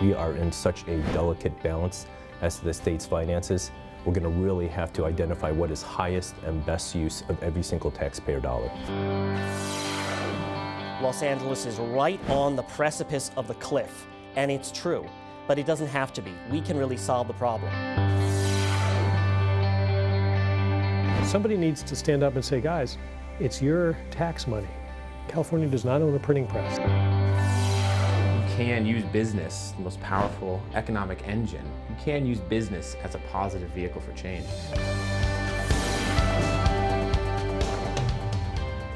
We are in such a delicate balance as to the state's finances. We're going to really have to identify what is highest and best use of every single taxpayer dollar. Los Angeles is right on the precipice of the cliff, and it's true, but it doesn't have to be. We can really solve the problem. Somebody needs to stand up and say, guys, it's your tax money. California does not own a printing press. You can use business, the most powerful economic engine. You can use business as a positive vehicle for change.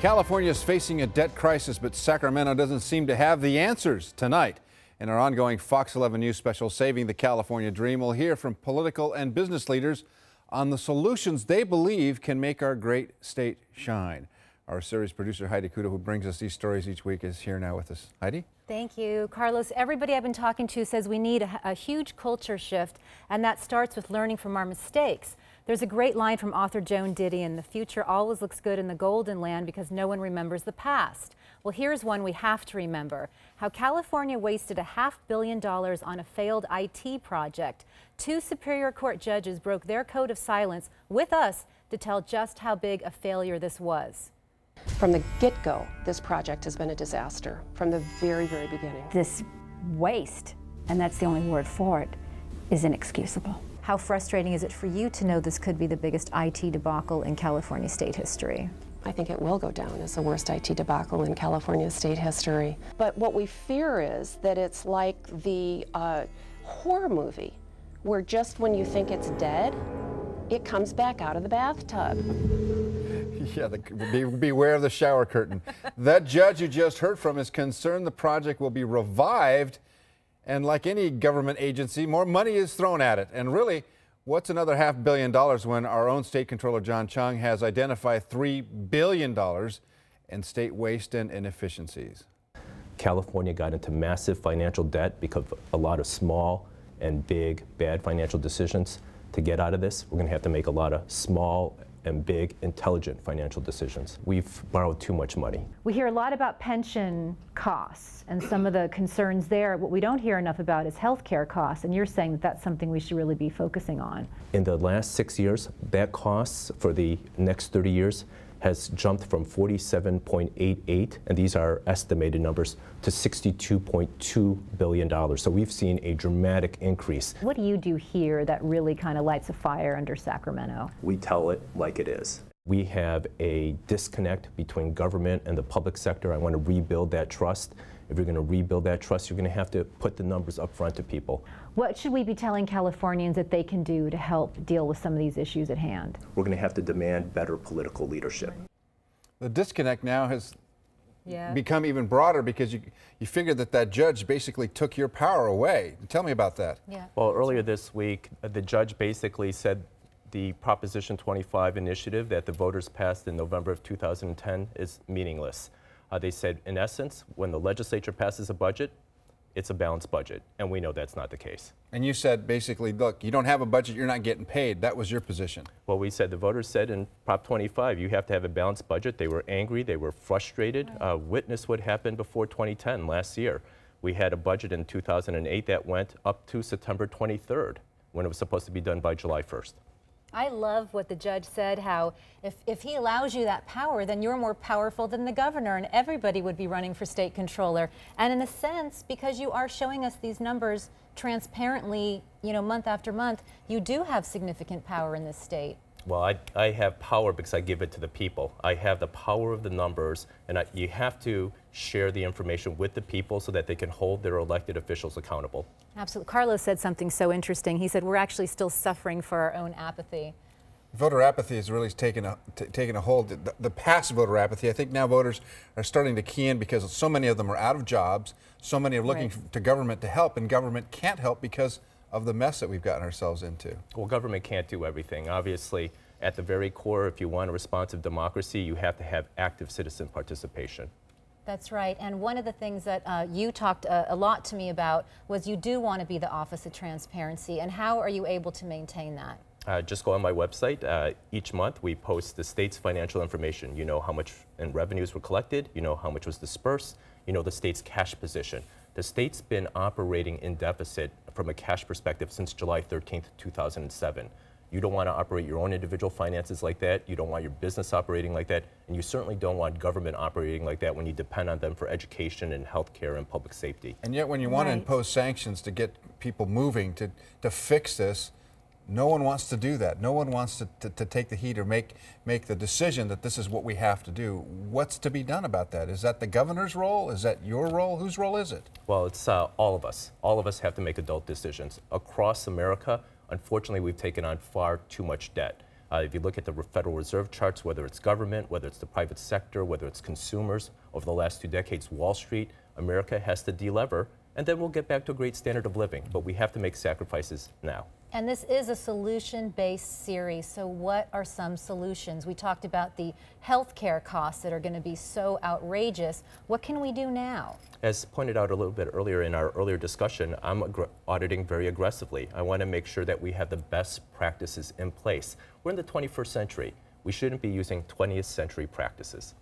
California is facing a debt crisis, but Sacramento doesn't seem to have the answers. Tonight, in our ongoing Fox 11 News special, Saving the California Dream, we'll hear from political and business leaders on the solutions they believe can make our great state shine. Our series producer, Heidi Cuda, who brings us these stories each week, is here now with us. Heidi? Thank you, Carlos. Everybody I've been talking to says we need a huge culture shift, and that starts with learning from our mistakes. There's a great line from author Joan Didion: "The future always looks good in the golden land because no one remembers the past." Well, here's one we have to remember: how California wasted $500 million on a failed IT project. 2 Superior Court judges broke their code of silence with us to tell just how big a failure this was. From the get-go, this project has been a disaster, from the very, very beginning. This waste, and that's the only word for it, is inexcusable. How frustrating is it for you to know this could be the biggest IT debacle in California state history? I think it will go down as the worst IT debacle in California state history. But what we fear is that it's like the horror movie, where just when you think it's dead, it comes back out of the bathtub. Yeah, beware of the shower curtain. That judge you just heard from is concerned the project will be revived, and like any government agency, more money is thrown at it. And really, what's another $500 million when our own State Controller John Chiang has identified $3 billion in state waste and inefficiencies? California got into massive financial debt because of a lot of small and big bad financial decisions. To get out of this, we're going to have to make a lot of small and big, intelligent financial decisions. We've borrowed too much money. We hear a lot about pension costs and some of the concerns there. What we don't hear enough about is healthcare costs, and you're saying that that's something we should really be focusing on. In the last 6 years, that costs for the next 30 years has jumped from 47.88, and these are estimated numbers, to $62.2 billion. So we've seen a dramatic increase. What do you do here that really kind of lights a fire under Sacramento? We tell it like it is. We have a disconnect between government and the public sector. I want to rebuild that trust. If you're going to rebuild that trust, you're going to have to put the numbers up front to people. What should we be telling Californians that they can do to help deal with some of these issues at hand? We're going to have to demand better political leadership. The disconnect now has become even broader because you figure that judge basically took your power away. Tell me about that. Yeah. Well, earlier this week, the judge basically said the Proposition 25 initiative that the voters passed in November of 2010 is meaningless. They said, in essence, when the legislature passes a budget, it's a balanced budget, and we know that's not the case. And you said basically, look, you don't have a budget, you're not getting paid. That was your position. Well, we said, the voters said in Prop 25, you have to have a balanced budget. They were angry, they were frustrated. Witness what happened before 2010, last year. We had a budget in 2008 that went up to September 23rd, when it was supposed to be done by July 1st. I love what the judge said, how if he allows you that power, then you're more powerful than the governor, and everybody would be running for state controller. And in a sense, because you are showing us these numbers transparently, month after month, you do have significant power in this state. Well, I have power because I give it to the people. I have the power of the numbers, and you have to share the information with the people so that they can hold their elected officials accountable. Absolutely. Carlos said something so interesting. He said, we're actually still suffering for our own apathy. Voter apathy has really taken a hold. The past voter apathy, I think now voters are starting to key in because so many of them are out of jobs, so many are looking to government to help, and government can't help because of the mess that we've gotten ourselves into. Well, government can't do everything. Obviously, at the very core, if you want a responsive democracy, you have to have active citizen participation. That's right. And one of the things that you talked a lot to me about was you do want to be the Office of Transparency. And how are you able to maintain that? Just go on my website. Each month we post the state's financial information. You know how much in revenues were collected, you know how much was dispersed, you know the state's cash position. The state's been operating in deficit from a cash perspective since July 13th, 2007. You don't want to operate your own individual finances like that. You don't want your business operating like that. And you certainly don't want government operating like that when you depend on them for education and healthcare and public safety. And yet when you want to impose sanctions to get people moving to fix this, no one wants to do that. No one wants to take the heat or make the decision that this is what we have to do. What's to be done about that? Is that the governor's role? Is that your role? Whose role is it? Well, it's all of us. All of us have to make adult decisions. Across America, unfortunately, we've taken on far too much debt. If you look at the Federal Reserve charts, whether it's government, whether it's the private sector, whether it's consumers, over the last 2 decades, Wall Street, America has to delever, and then we'll get back to a great standard of living. But we have to make sacrifices now. And this is a solution-based series, so what are some solutions? We talked about the health care costs that are going to be so outrageous. What can we do now? As pointed out a little bit earlier in our earlier discussion, I'm auditing very aggressively. I want to make sure that we have the best practices in place. We're in the 21st century. We shouldn't be using 20th century practices.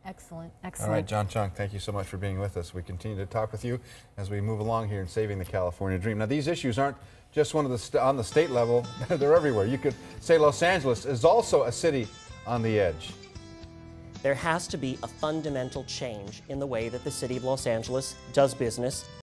Excellent, excellent. All right, John Chiang, thank you so much for being with us. We continue to talk with you as we move along here in saving the California dream. Now, these issues aren't just on the state level, they're everywhere. You could say Los Angeles is also a city on the edge. There has to be a fundamental change in the way that the city of Los Angeles does business